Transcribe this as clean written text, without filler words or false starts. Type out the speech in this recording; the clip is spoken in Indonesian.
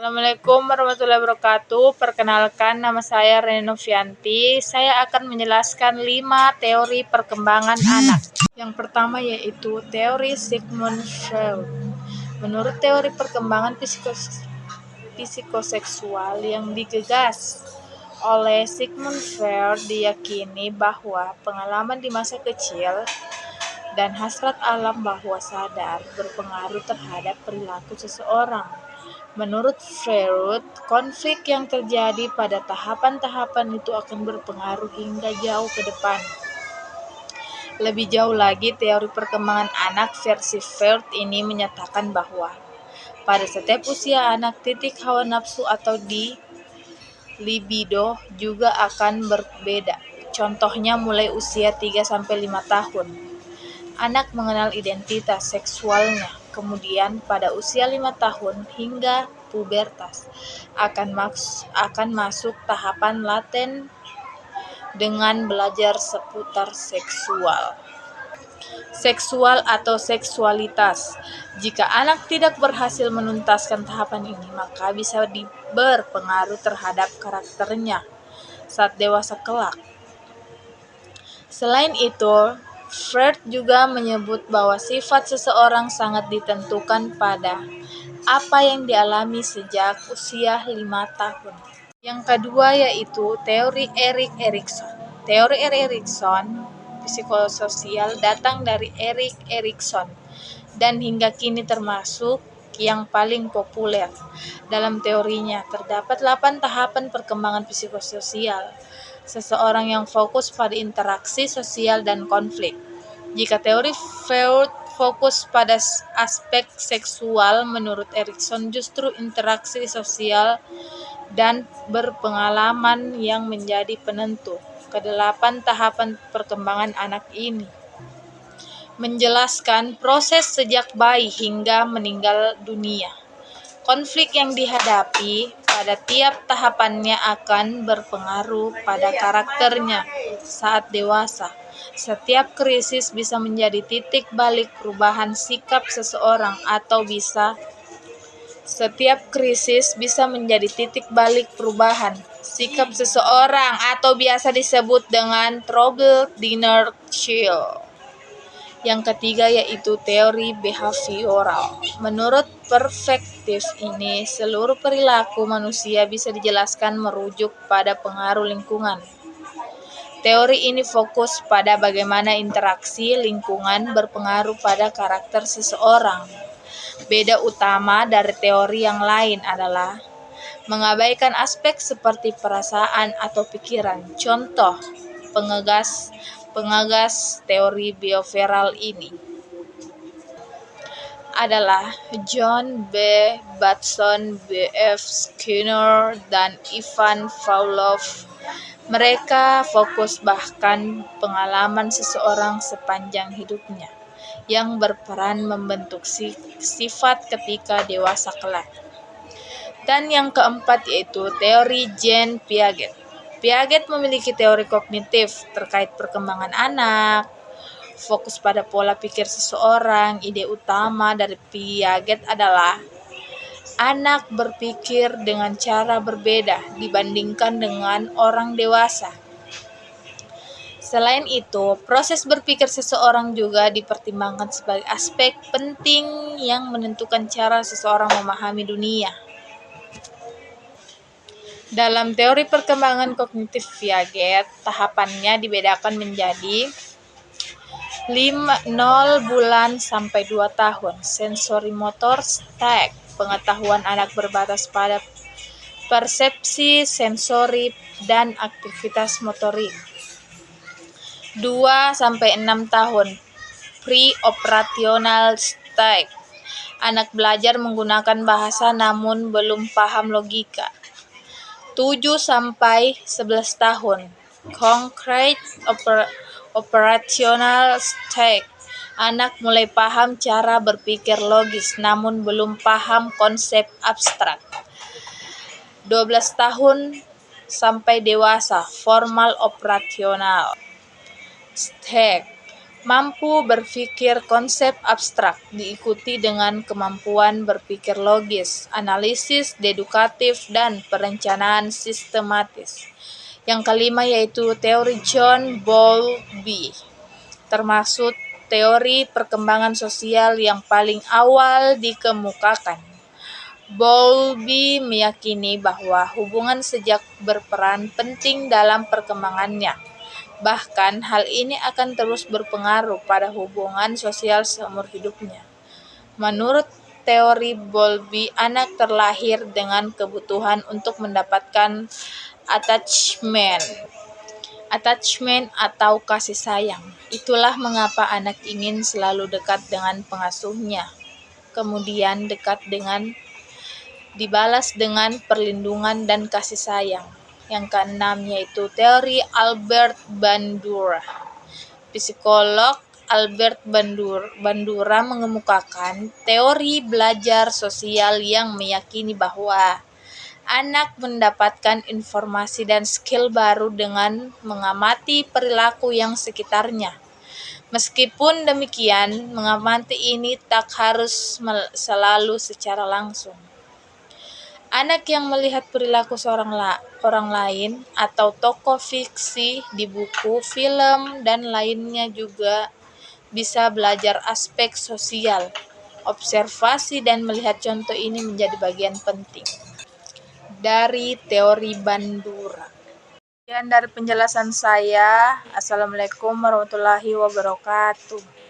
Assalamualaikum warahmatullahi wabarakatuh. Perkenalkan, nama saya Reni Novianti. Saya akan menjelaskan 5 teori perkembangan anak. Yang pertama yaitu teori Sigmund Freud. Menurut teori perkembangan psikoseksual yang digagas oleh Sigmund Freud, diyakini bahwa pengalaman di masa kecil dan hasrat alam bawah sadar berpengaruh terhadap perilaku seseorang. Menurut Freud, konflik yang terjadi pada tahapan-tahapan itu akan berpengaruh hingga jauh ke depan. Lebih jauh lagi, teori perkembangan anak versi Freud ini menyatakan bahwa pada setiap usia anak, titik hawa nafsu atau libido juga akan berbeda. Contohnya mulai usia 3-5 tahun. Anak mengenal identitas seksualnya, kemudian pada usia 5 tahun hingga pubertas akan masuk tahapan laten dengan belajar seputar seksual atau seksualitas. Jika anak tidak berhasil menuntaskan tahapan ini, maka bisa berpengaruh terhadap karakternya saat dewasa kelak. Selain itu, Freud juga menyebut bahwa sifat seseorang sangat ditentukan pada apa yang dialami sejak usia 5 tahun. Yang kedua yaitu teori Erik Erikson. Teori Erik Erikson psikososial datang dari Erik Erikson dan hingga kini termasuk yang paling populer. Dalam teorinya terdapat 8 tahapan perkembangan psikososial seseorang yang fokus pada interaksi sosial dan konflik. Jika teori Freud fokus pada aspek seksual, menurut Erikson justru interaksi sosial dan berpengalaman yang menjadi penentu kedelapan tahapan perkembangan anak ini. Menjelaskan proses sejak bayi hingga meninggal dunia. Konflik yang dihadapi pada tiap tahapannya akan berpengaruh pada karakternya saat dewasa. Setiap krisis bisa menjadi titik balik perubahan sikap seseorang atau biasa disebut dengan troubled inner child. Yang ketiga yaitu teori behavioral. Menurut perspektif ini, seluruh perilaku manusia bisa dijelaskan merujuk pada pengaruh lingkungan. Teori ini fokus pada bagaimana interaksi lingkungan berpengaruh pada karakter seseorang. Beda utama dari teori yang lain adalah mengabaikan aspek seperti perasaan atau pikiran. Contoh pengagas teori behavioral ini adalah John B. Batson, B. F. Skinner, dan Ivan Pavlov. Mereka fokus bahkan pengalaman seseorang sepanjang hidupnya yang berperan membentuk sifat ketika dewasa kelak. Dan yang keempat yaitu teori Jean Piaget. Piaget memiliki teori kognitif terkait perkembangan anak, fokus pada pola pikir seseorang. Ide utama dari Piaget adalah anak berpikir dengan cara berbeda dibandingkan dengan orang dewasa. Selain itu, proses berpikir seseorang juga dipertimbangkan sebagai aspek penting yang menentukan cara seseorang memahami dunia. Dalam teori perkembangan kognitif Piaget, tahapannya dibedakan menjadi 0 bulan sampai 2 tahun. Sensorimotor stage. Pengetahuan anak berbatas pada persepsi sensori dan aktivitas motorik. 2-6 tahun. Pre-operational stage. Anak belajar menggunakan bahasa namun belum paham logika. 7-11 tahun. Concrete operational stage. Anak mulai paham cara berpikir logis namun belum paham konsep abstrak. 12 tahun sampai dewasa. Formal operational stage. Mampu berpikir konsep abstrak diikuti dengan kemampuan berpikir logis, analisis dedukatif, dan perencanaan sistematis. Yang kelima yaitu teori John Bowlby, termasuk teori perkembangan sosial yang paling awal dikemukakan. Bowlby meyakini bahwa hubungan sejak berperan penting dalam perkembangannya. Bahkan, hal ini akan terus berpengaruh pada hubungan sosial seumur hidupnya. Menurut teori Bowlby, anak terlahir dengan kebutuhan untuk mendapatkan attachment atau kasih sayang. Itulah mengapa anak ingin selalu dekat dengan pengasuhnya. Kemudian dibalas dengan perlindungan dan kasih sayang. Yang keenam yaitu teori Albert Bandura. Psikolog Albert Bandura mengemukakan teori belajar sosial yang meyakini bahwa anak mendapatkan informasi dan skill baru dengan mengamati perilaku yang sekitarnya. Meskipun demikian, mengamati ini tak harus selalu secara langsung. Anak yang melihat perilaku orang lain atau tokoh fiksi di buku, film, dan lainnya juga bisa belajar aspek sosial. Observasi dan melihat contoh ini menjadi bagian penting dari teori Bandura. Sekian dari penjelasan saya. Assalamualaikum warahmatullahi wabarakatuh.